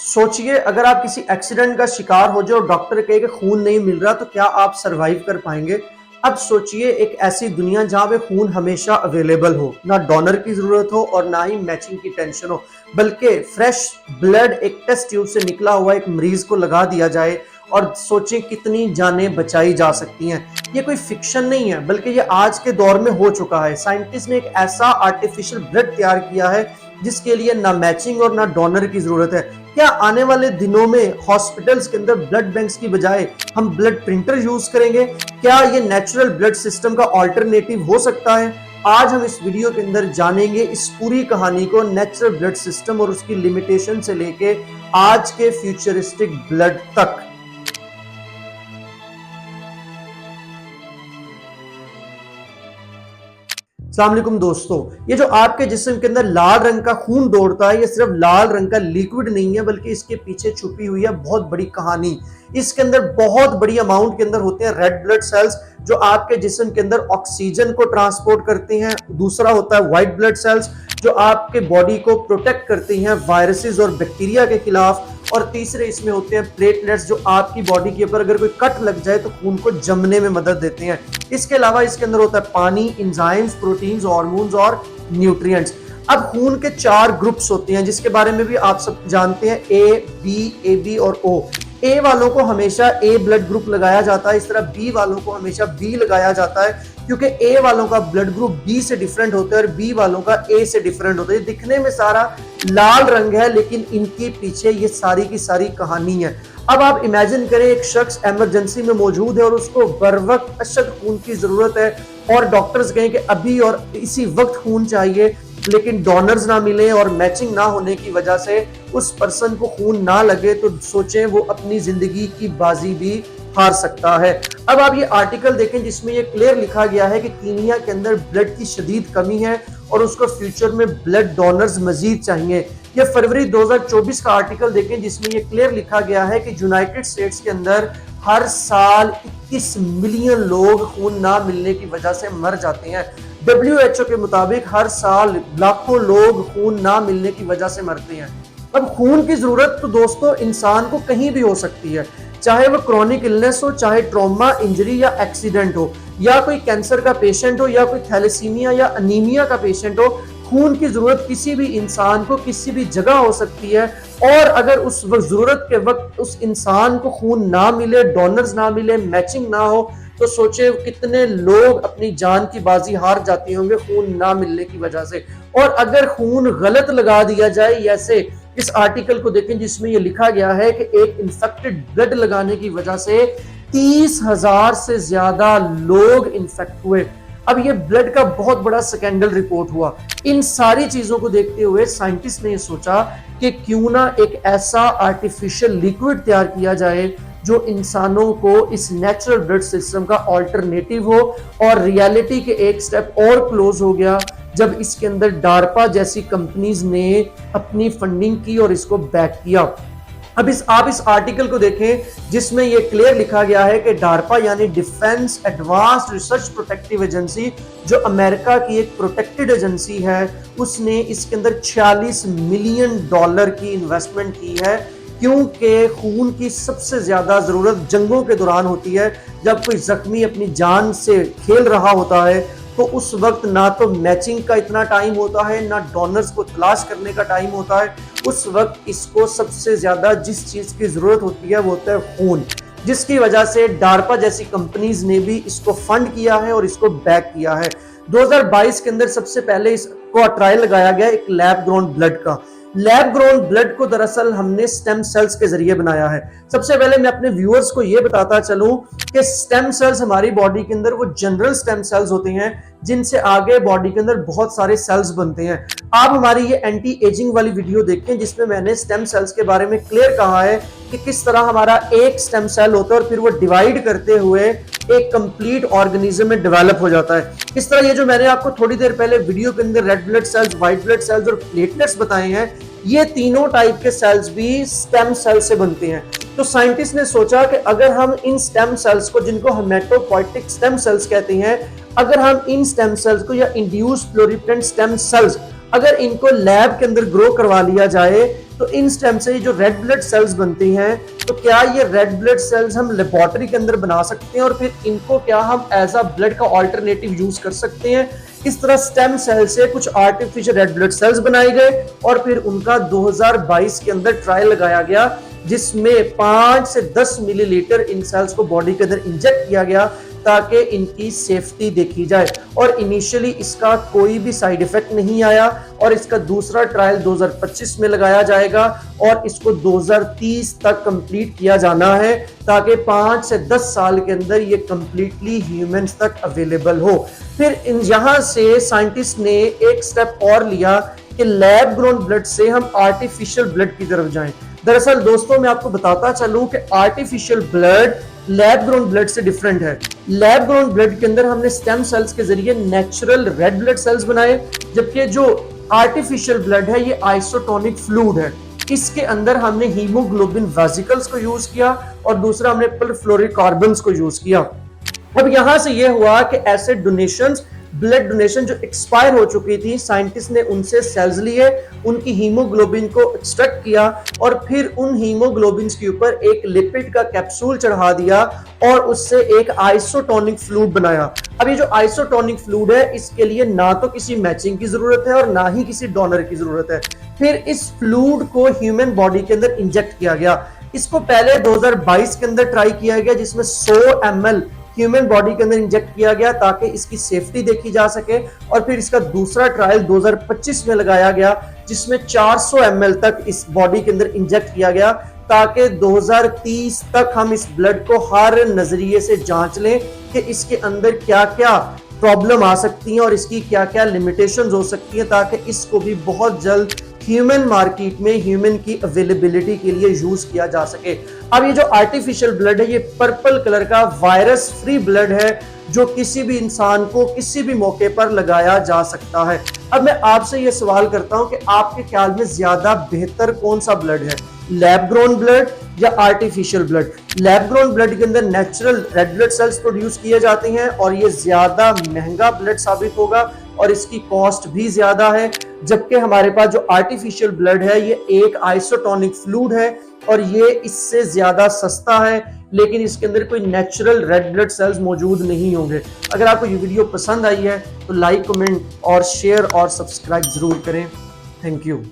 सोचिए अगर आप किसी एक्सीडेंट का शिकार हो जाओ और डॉक्टर कहे कि खून नहीं मिल रहा तो क्या आप सरवाइव कर पाएंगे। अब सोचिए एक ऐसी दुनिया जहां पे खून हमेशा अवेलेबल हो, ना डोनर की जरूरत हो और ना ही मैचिंग की टेंशन हो, बल्कि फ्रेश ब्लड एक टेस्ट ट्यूब से निकला हुआ एक मरीज को लगा दिया जाए और सोचें कितनी जानें बचाई जा सकती हैं। ये कोई फिक्शन नहीं है बल्कि ये आज के दौर में हो चुका है। साइंटिस्ट ने एक ऐसा आर्टिफिशियल ब्लड तैयार किया है जिसके लिए ना मैचिंग और ना डोनर की जरूरत है। क्या आने वाले दिनों में हॉस्पिटल्स के अंदर ब्लड बैंक्स की बजाय हम ब्लड प्रिंटर यूज करेंगे? क्या ये नेचुरल ब्लड सिस्टम का ऑल्टरनेटिव हो सकता है? आज हम इस वीडियो के अंदर जानेंगे इस पूरी कहानी को, नेचुरल ब्लड सिस्टम और उसकी लिमिटेशन से लेके आज के फ्यूचरिस्टिक ब्लड तक। अस्सलाम वालेकुम दोस्तों, ये जो आपके जिस्म के अंदर लाल रंग का खून दौड़ता है, ये सिर्फ लाल रंग का लिक्विड नहीं है बल्कि इसके पीछे छुपी हुई है बहुत बड़ी कहानी। इसके अंदर बहुत बड़ी अमाउंट के अंदर होते हैं रेड ब्लड सेल्स जो आपके जिस्म के अंदर ऑक्सीजन को ट्रांसपोर्ट करते हैं। दूसरा होता है व्हाइट ब्लड सेल्स जो आपके बॉडी को प्रोटेक्ट करती हैं वायरसेस और बैक्टीरिया के खिलाफ। और तीसरे इसमें होते हैं प्लेटलेट्स जो आपकी बॉडी के ऊपर अगर कोई कट लग जाए तो खून को जमने में मदद देते हैं। इसके अलावा इसके अंदर होता है पानी, एंजाइम्स, प्रोटीन्स, हार्मोन्स और न्यूट्रिएंट्स। अब खून के 4 ग्रुप्स होते हैं जिसके बारे में भी आप सब जानते हैं, ए, बी, ए बी और ओ। ए वालों को हमेशा ए ब्लड ग्रुप लगाया जाता है, इस तरह बी वालों को हमेशा बी लगाया जाता है क्योंकि ए वालों का ब्लड ग्रुप बी से डिफरेंट होता है और बी वालों का ए से डिफरेंट होता है। दिखने में सारा लाल रंग है लेकिन इनके पीछे ये सारी की सारी कहानी है। अब आप इमेजिन करें एक शख्स इमरजेंसी में मौजूद है और उसको बर वक्त अशद खून की जरूरत है और डॉक्टर्स कहें कि अभी और इसी वक्त खून चाहिए, लेकिन डोनर्स ना मिले और मैचिंग ना होने की वजह से उस पर्सन को खून ना लगे, तो सोचें वो अपनी जिंदगी की बाजी भी हार सकता है। अब आप ये आर्टिकल देखें जिसमें ये क्लियर लिखा गया है कि कीनिया के अंदर ब्लड की शदीद कमी है और उसको फ्यूचर में ब्लड डोनर्स मजीद चाहिए। ये फरवरी 2024 का आर्टिकल देखें जिसमें ये क्लियर लिखा गया है कि यूनाइटेड स्टेट्स के अंदर हर साल 21 मिलियन लोग खून ना मिलने की वजह से मर जाते हैं। WHO के मुताबिक हर साल लाखों लोग खून ना मिलने की वजह से मरते हैं। अब खून की जरूरत तो दोस्तों इंसान को कहीं भी हो सकती है, चाहे वो क्रॉनिक इलनेस हो, चाहे ट्रॉमा, इंजरी या एक्सीडेंट हो, या कोई कैंसर का पेशेंट हो, या कोई थैलेसीमिया या अनीमिया का पेशेंट हो। खून की जरूरत किसी भी इंसान को किसी भी जगह हो सकती है और अगर उस जरूरत के वक्त उस इंसान को खून ना मिले, डोनर्स ना मिले, मैचिंग ना हो, तो सोचे कितने लोग अपनी जान की बाजी हार जाते होंगे खून ना मिलने की वजह से। और अगर खून गलत लगा दिया जाए, जैसे इस आर्टिकल को देखें जिसमें यह लिखा गया है कि एक इंफेक्टेड ब्लड लगाने की वजह से 30,000 से ज्यादा लोग इन्फेक्ट हुए। अब ये ब्लड का बहुत बड़ा स्कैंडल रिपोर्ट हुआ। इन सारी चीजों को देखते हुए साइंटिस्ट ने सोचा कि क्यों ना एक ऐसा आर्टिफिशियल लिक्विड तैयार किया जाए जो इंसानों को इस नेचुरल ब्लड सिस्टम का ऑल्टरनेटिव हो। और रियलिटी के एक स्टेप और क्लोज हो गया जब इसके अंदर डार्पा जैसी कंपनीज ने अपनी फंडिंग की और इसको बैक किया। अब आप इस आर्टिकल को देखें जिसमें यह क्लियर लिखा गया है कि डार्पा यानी defence advanced research protective agency, जो अमेरिका की एक प्रोटेक्टेड एजेंसी है, उसने इसके अंदर $46 मिलियन की इन्वेस्टमेंट की है क्योंकि खून की सबसे ज्यादा जरूरत जंगों के दौरान होती है। जब कोई जख्मी अपनी जान से खेल रहा होता है तो उस वक्त ना तो मैचिंग का इतना टाइम होता है, ना डोनर्स को तलाश करने का टाइम होता है। उस वक्त इसको सबसे ज्यादा जिस चीज की जरूरत होती है वो होता है खून, जिसकी वजह से डार्पा जैसी कंपनीज ने भी इसको फंड किया है और इसको बैक किया है। 2022 के अंदर सबसे पहले इसको ट्रायल लगाया गया एक लैब ग्रोन ब्लड का। लैब ग्रोन ब्लड को दरअसल हमने स्टेम सेल्स के जरिए बनाया है। सबसे पहले मैं अपने व्यूअर्स को यह बताता चलूं कि स्टेम सेल्स हमारी बॉडी के अंदर वो जनरल स्टेम सेल्स होते हैं जिनसे आगे बॉडी के अंदर बहुत सारे सेल्स बनते हैं। आप हमारी ये एंटी एजिंग वाली वीडियो देखें जिसमें मैंने स्टेम सेल्स के बारे में क्लियर कहा है कि किस तरह हमारा एक स्टेम सेल होता है और फिर वो डिवाइड करते हुए एक कंप्लीट ऑर्गेनिज्म में डेवलप हो जाता है। इस तरह ये जो मैंने आपको थोड़ी देर पहले वीडियो के अंदर red blood cells, white blood cells और प्लेटलेट्स बताए हैं, ये तीनों टाइप के सेल्स भी स्टेम सेल से बनते हैं। तो साइंटिस्ट ने सोचा कि अगर हम इन स्टेम सेल्स को, जिनको हेमेटोपोइटिक स्टेम सेल्स कहते हैं, अगर हम इन स्टेम सेल्स को या इंड्यूस प्लूरिपोटेंट स्टेम सेल्स अगर इनको लैब के अंदर ग्रो करवा लिया जाए तो इन स्टेम से जो रेड ब्लड सेल्स बनती हैं, तो क्या ये रेड ब्लड सेल्स हम लेबोरेटरी के अंदर बना सकते हैं और फिर इनको क्या हम एज अ ब्लड का ऑल्टरनेटिव यूज कर सकते हैं। इस तरह स्टेम सेल से कुछ आर्टिफिशियल रेड ब्लड सेल्स बनाए गए और फिर उनका 2022 के अंदर ट्रायल लगाया गया, जिसमें 5 से 10 मिलीलीटर इन सेल्स को बॉडी के अंदर इंजेक्ट किया गया ताकि इनकी सेफ्टी देखी जाए। और इनिशियली इसका कोई भी साइड इफेक्ट नहीं आया और इसका दूसरा ट्रायल 2025 में लगाया जाएगा और इसको 2030 तक कंप्लीट किया जाना है ताकि 5 से 10 साल के अंदर ये कंप्लीटली ह्यूमंस तक अवेलेबल हो। फिर यहां से साइंटिस्ट ने एक स्टेप और लिया कि लैब ग्रोन ब्लड से हम आर्टिफिशियल ब्लड की तरफ जाएं। दरअसल दोस्तों मैं आपको बताता चलूं कि artificial blood lab grown blood से डिफरेंट है। लैब ग्रोन ब्लड के अंदर हमने स्टेम सेल्स के जरिए नेचुरल रेड ब्लड सेल्स बनाए, जबकि जो आर्टिफिशियल ब्लड है ये आइसोटोनिक फ्लूइड है। इसके अंदर हमने हीमोग्लोबिन वेसिकल्स को यूज किया और दूसरा हमने फ्लोरोकार्बन्स को यूज किया। अब यहां से यह हुआ कि ऐसे डोनेशंस, ब्लड डोनेशन जो एक्सपायर हो चुकी थी, साइंटिस्ट ने उनसे सेल्स लिए, उनकी हीमोग्लोबिन को एक्सट्रैक्ट किया और फिर उन हीमोग्लोबिन के ऊपर एक लिपिड का कैप्सूल चढ़ा दिया और उससे एक आइसोटोनिक फ्लूइड बनाया। अब ये जो आइसोटोनिक फ्लूइड है, इसके लिए ना तो किसी मैचिंग की जरूरत है और ना ही किसी डोनर की जरूरत है। फिर इस फ्लूइड को ह्यूमन बॉडी के अंदर इंजेक्ट किया गया। इसको पहले 2022 के अंदर ट्राई किया गया, जिसमें 100 ml ह्यूमन बॉडी के अंदर इंजेक्ट किया गया ताकि इसकी सेफ्टी देखी जा सके। और फिर इसका दूसरा ट्रायल 2025 में लगाया गया, जिसमें 400 ml तक इस बॉडी के अंदर इंजेक्ट किया गया ताकि 2030 तक हम इस ब्लड को हर नजरिए से जांच लें कि इसके अंदर क्या क्या प्रॉब्लम आ सकती है और इसकी क्या क्या लिमिटेशंस हो सकती है, ताकि इसको भी बहुत जल्द ह्यूमन मार्केट में ह्यूमन की अवेलेबिलिटी के लिए यूज किया जा सके। अब ये जो आर्टिफिशियल ब्लड है, ये पर्पल कलर का वायरस फ्री ब्लड है जो किसी भी इंसान को किसी भी मौके पर लगाया जा सकता है। अब मैं आपसे ये सवाल करता हूं कि आपके ख्याल में ज्यादा बेहतर कौन सा ब्लड है, लैब ग्रोन ब्लड या artificial blood? Lab grown blood के अंदर natural red blood cells produce किए जाते हैं और ये ज्यादा महंगा ब्लड साबित होगा और इसकी कॉस्ट भी ज्यादा है, जबकि हमारे पास जो आर्टिफिशियल ब्लड है ये एक आइसोटोनिक फ्लूइड है और ये इससे ज्यादा सस्ता है, लेकिन इसके अंदर कोई नेचुरल रेड ब्लड सेल्स मौजूद नहीं होंगे। अगर आपको ये वीडियो पसंद आई है तो लाइक, कमेंट और शेयर और सब्सक्राइब जरूर करें। Thank you.